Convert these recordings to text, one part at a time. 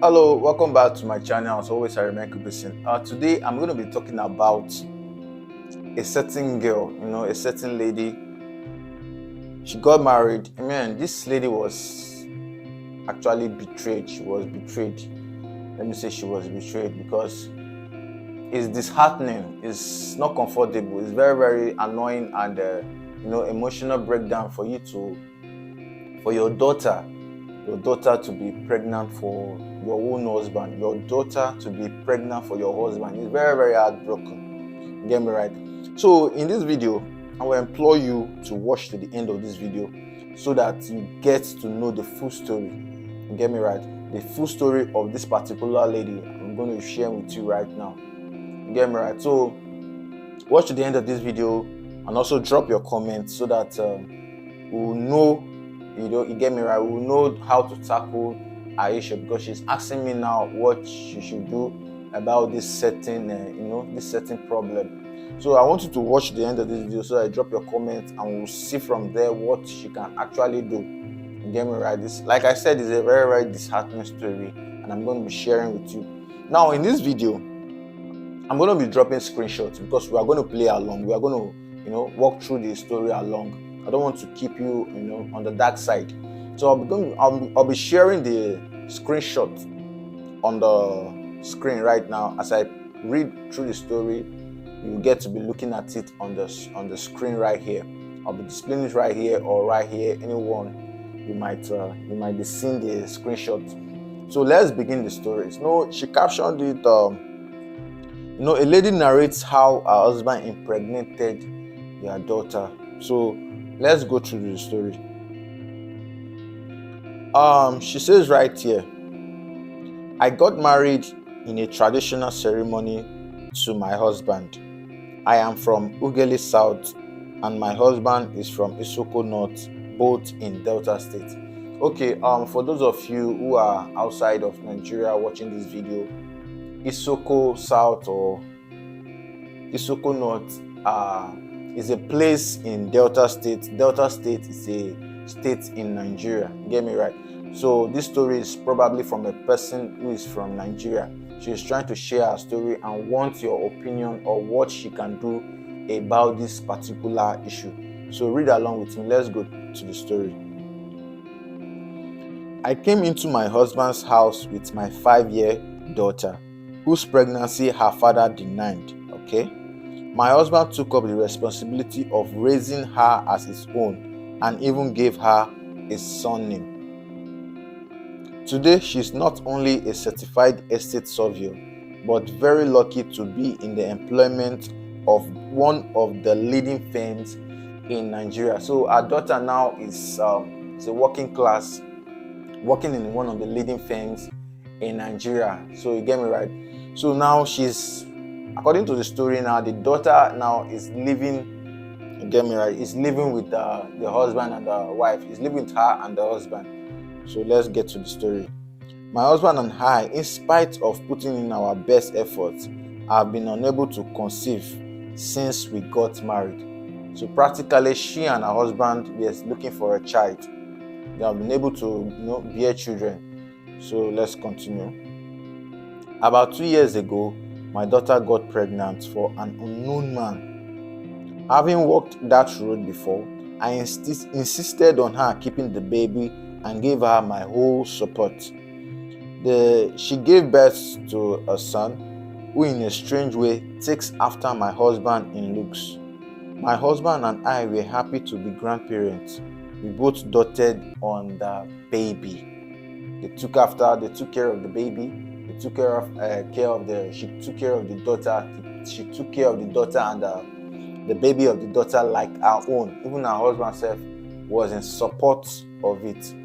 Hello, welcome back to my channel. As always, I remain Qeepisim. Today, I'm going to be talking about a certain girl, a certain lady. She got married. Man, this lady was actually betrayed. She was betrayed. Let me say she was betrayed because it's disheartening. It's not comfortable. It's very, very annoying and emotional breakdown for for your daughter to be pregnant for your own husband, your daughter to be pregnant for your husband. It's very, very heartbroken. Get me right? So in this video, I will implore you to watch to the end of this video so that you get to know the full story. Get me right? The full story of this particular lady I'm going to share with you right now. Get me right? So watch to the end of this video and also drop your comments so that we'll know, you get me right, we'll know how to tackle Aisha, because she's asking me now what she should do about this certain this certain problem. So I want you to watch the end of this video so that I drop your comments and we'll see from there what she can actually do. You get me right? This, like I said, is a very, very disheartening story and I'm going to be sharing with you. Now in this video, I'm going to be dropping screenshots because we are going to play along. We are going to, walk through the story along. I don't want to keep you, on the dark side. So I'll be sharing the screenshot on the screen right now. As I read through the story, you get to be looking at it on the screen right here. I'll be displaying it right here or right here. Anyone you might be seeing the screenshot. So let's begin the story. She captioned it. A lady narrates how her husband impregnated their daughter. So let's go through the story. She says right here, I got married in a traditional ceremony to my husband. I am from Ughelli South and my husband is from Isoko North, both in Delta State. Okay, for those of you who are outside of Nigeria watching this video, Isoko South or Isoko North is a place in Delta State. Delta State is a state in Nigeria. Get me right? So this story is probably from a person who is from Nigeria. She is trying to share her story and wants your opinion or what she can do about this particular issue. So read along with me. Let's go to the story. I came into my husband's house with my 5-year daughter, whose pregnancy her father denied. Okay, my husband took up the responsibility of raising her as his own and even gave her a son name. Today, she's not only a certified estate surveyor, but very lucky to be in the employment of one of the leading firms in Nigeria. So our daughter now is a working class, working in one of the leading firms in Nigeria. So you get me right? So now she's, according to the story now, the daughter now is living, you get me right, is living with the husband and the wife. Is living with her and the husband. So let's get to the story. My husband and I, in spite of putting in our best efforts, have been unable to conceive since we got married. So practically, she and her husband were looking for a child. They have been able to, bear children. So let's continue. About 2 years ago, my daughter got pregnant for an unknown man. Having walked that road before, I insisted on her keeping the baby and gave her my whole support. She gave birth to a son who in a strange way takes after my husband in looks. My husband and I were happy to be grandparents. We both doted on the baby. They took care of the baby. She took care of the daughter. She took care of the daughter and the baby of the daughter like our own. Even her husband self was in support of it.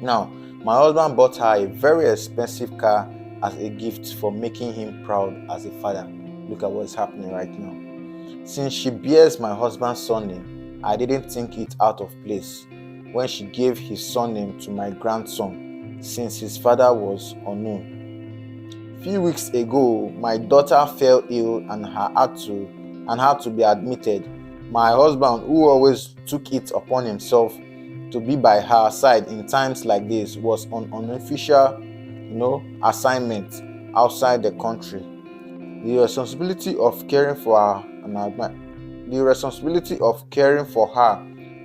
Now, my husband bought her a very expensive car as a gift for making him proud as a father. Look at what's happening right now. Since she bears my husband's surname, I didn't think it out of place when she gave his surname to my grandson, since his father was unknown. A few weeks ago, my daughter fell ill and had to be admitted. My husband, who always took it upon himself to be by her side in times like this, was on unofficial assignment outside the country. The responsibility of caring for her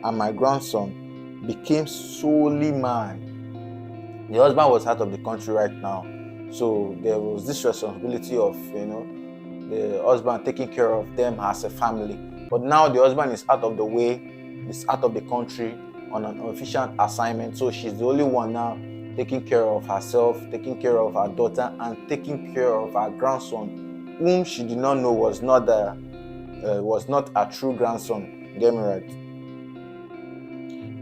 and my grandson became solely mine. The husband was out of the country right now, so there was this responsibility of the husband taking care of them as a family. But now the husband is out of the way, is out of the country on an official assignment, so she's the only one now taking care of herself, taking care of her daughter, and taking care of her grandson, whom she did not know was not a true grandson. Get me right?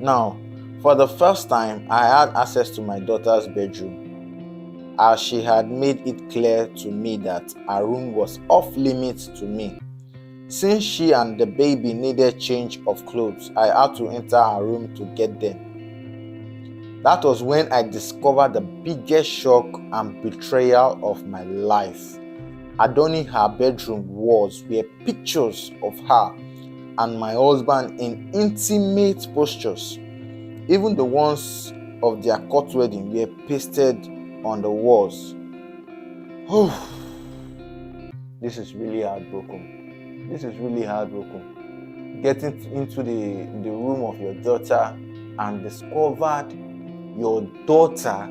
Now, for the first time, I had access to my daughter's bedroom, as she had made it clear to me that her room was off limits to me. Since she and the baby needed change of clothes, I had to enter her room to get them. That was when I discovered the biggest shock and betrayal of my life. Adorning her bedroom walls were pictures of her and my husband in intimate postures. Even the ones of their court wedding were pasted on the walls. This is really heartbroken. Getting into the room of your daughter and discovered your daughter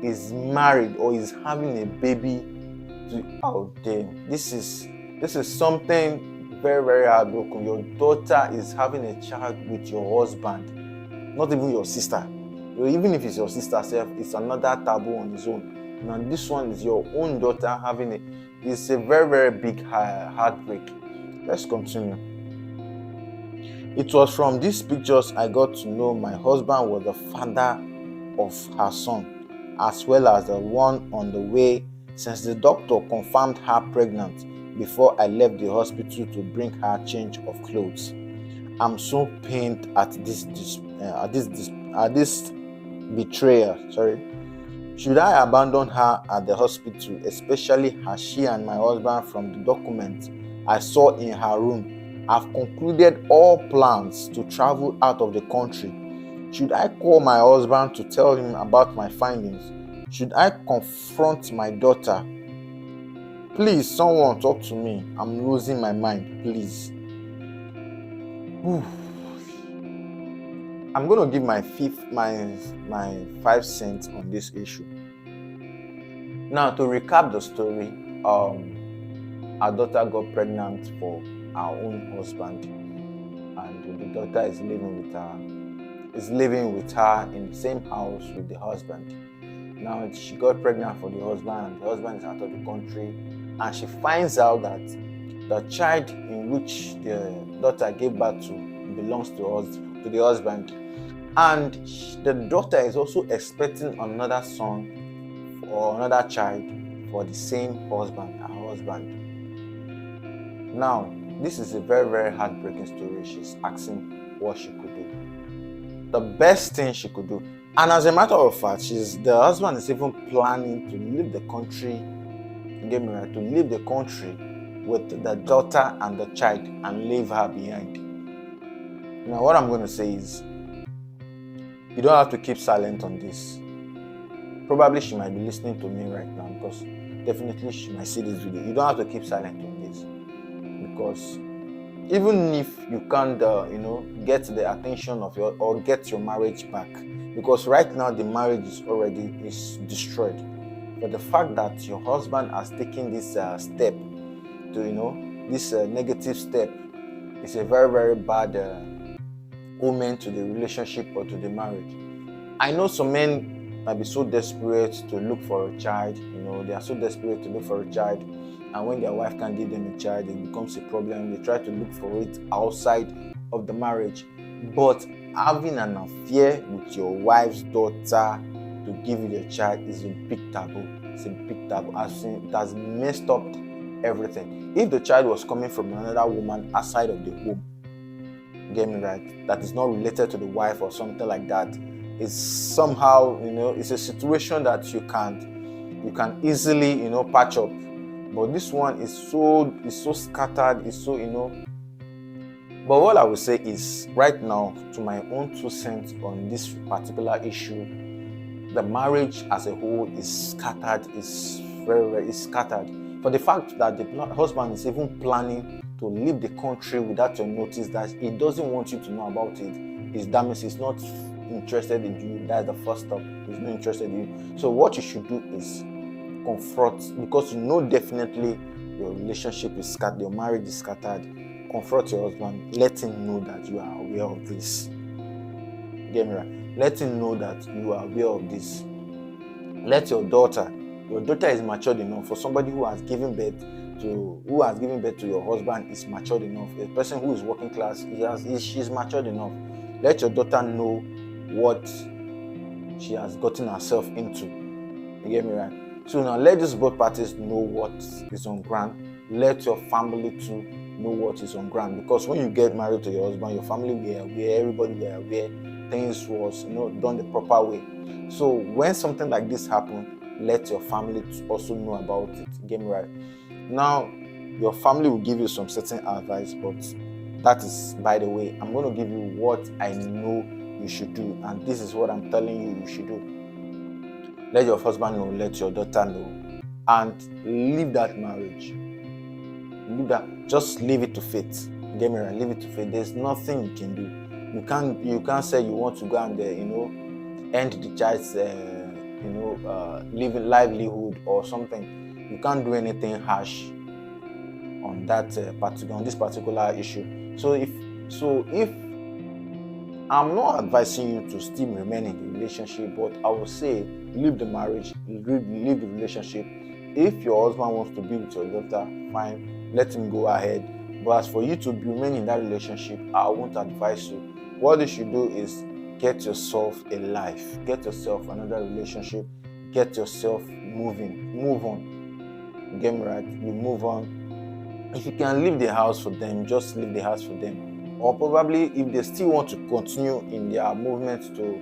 is married or is having a baby. This is something very, very heartbroken. Your daughter is having a child with your husband, not even your sister. Even if it's your sister self, it's another taboo on its own. Now this one is your own daughter having it. It's a very, very big heartbreak. Let's continue. It was from these pictures I got to know my husband was the father of her son, as well as the one on the way, since the doctor confirmed her pregnant before I left the hospital to bring her change of clothes. I'm so pained at this betrayal. Should I abandon her at the hospital, especially as she and my husband, from the documents I saw in her room, have concluded all plans to travel out of the country? Should I call my husband to tell him about my findings? Should I confront my daughter? Please, someone talk to me. I'm losing my mind, please. I'm going to give my 5 cents on this issue. Now, to recap the story, our daughter got pregnant for our own husband, and the daughter is living with her in the same house with the husband. Now she got pregnant for the husband, and the husband is out of the country, and she finds out that the child in which the daughter gave birth to belongs to the husband, and the daughter is also expecting another son or another child for the same husband, her husband. Now, this is a very, very heartbreaking story. She's asking what she could do. The best thing she could do. And as a matter of fact, the husband is even planning to leave the country, to leave the country with the daughter and the child and leave her behind. Now, what I'm going to say is, you don't have to keep silent on this. Probably she might be listening to me right now, because definitely she might see this video. You don't have to keep silent on this, because even if you can't, get the attention of or get your marriage back, because right now the marriage is destroyed. But the fact that your husband has taken this step to, this negative step, is a very, very bad omen to the relationship or to the marriage. I know some men might be so desperate to look for a child. They are so desperate to look for a child. And when their wife can't give them a child, it becomes a problem. They try to look for it outside of the marriage. But having an affair with your wife's daughter to give you the child is a big taboo. It's a big taboo. It has messed up everything. If the child was coming from another woman outside of the home, get me right, that is not related to the wife or something like that, it's somehow, it's a situation that you can easily, patch up. But this one is so scattered, it's so, But what I will say is, right now, to my own 2 cents on this particular issue, the marriage as a whole is scattered, is very scattered. For the fact that the husband is even planning to leave the country without your notice, that he doesn't want you to know about it, is that means he's not interested in you. That's the first step. He's not interested in you. So what you should do is confront, because you know definitely your relationship is scattered, your marriage is scattered. Confront your husband, let him know that you are aware of this. Get me right? Let him know that you are aware of this. Let your daughter is matured enough. For somebody who has given birth to your husband is matured enough. A person who is working class, she's matured enough. Let your daughter know what she has gotten herself into. You get me right? So now let these both parties know what is on ground. Let your family too know what is on ground. Because when you get married to your husband, your family were aware, everybody were aware, things was done the proper way. So when something like this happens, let your family also know about it. Get me right? Now, your family will give you some certain advice, but that is, by the way, I'm going to give you what I know you should do, and this is what I'm telling you should do. Let your husband know, let your daughter know, and leave that marriage. Just leave it to fate. Get me right? Leave it to fate. There's nothing you can do. You can't say you want to go and end the child's livelihood or something. You can't do anything harsh on that on this particular issue. So if I'm not advising you to still remain in the relationship, but I will say leave the marriage, leave the relationship. If your husband wants to be with your daughter, fine, let him go ahead. But as for you to remain in that relationship, I won't advise you. What you should do is get yourself a life, get yourself another relationship, get yourself moving, move on. Get me right? You move on. If you can leave the house for them, just leave the house for them. Or probably if they still want to continue in their movement to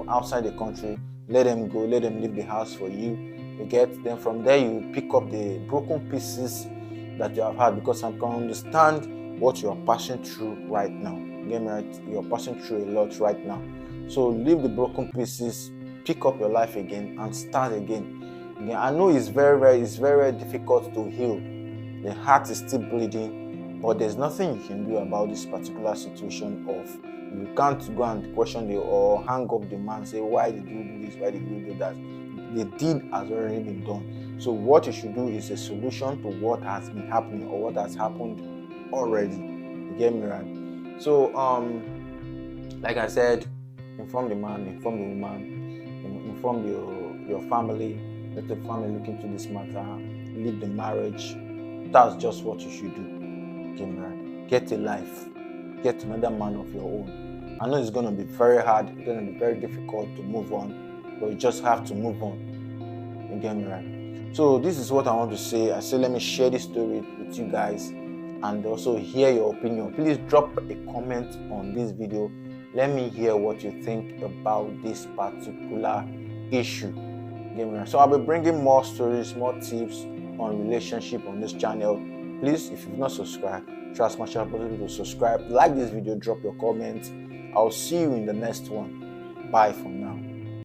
outside the country, let them go, let them leave the house for you. You get, then from there you pick up the broken pieces that you have had, because I can understand what you are passing through right now. Get me right? You're passing through a lot right now. So leave the broken pieces, pick up your life again, and start again. I know it's very difficult to heal. The heart is still bleeding, but there's nothing you can do about this particular situation. You can't go and question or hang up the man, say, why did you do this, why did you do that? The deed has already been done. So what you should do is a solution to what has been happening or what has happened already. You get me right? So like I said, inform the man, inform the woman, inform your family. Let the family look into this matter. Leave the marriage. That's just what you should do. Get me right? Get a life. Get another man of your own. I know it's going to be very hard. It's going to be very difficult to move on, but you just have to move on. You get me right? So this is what I want to say. I say let me share this story with you guys and also hear your opinion. Please drop a comment on this video. Let me hear what you think about this particular issue. Get me right? So I'll be bringing more stories, more tips on relationship on this channel. Please, if you've not subscribed, try as much as possible to subscribe. Like this video, drop your comments. I'll see you in the next one. Bye for now.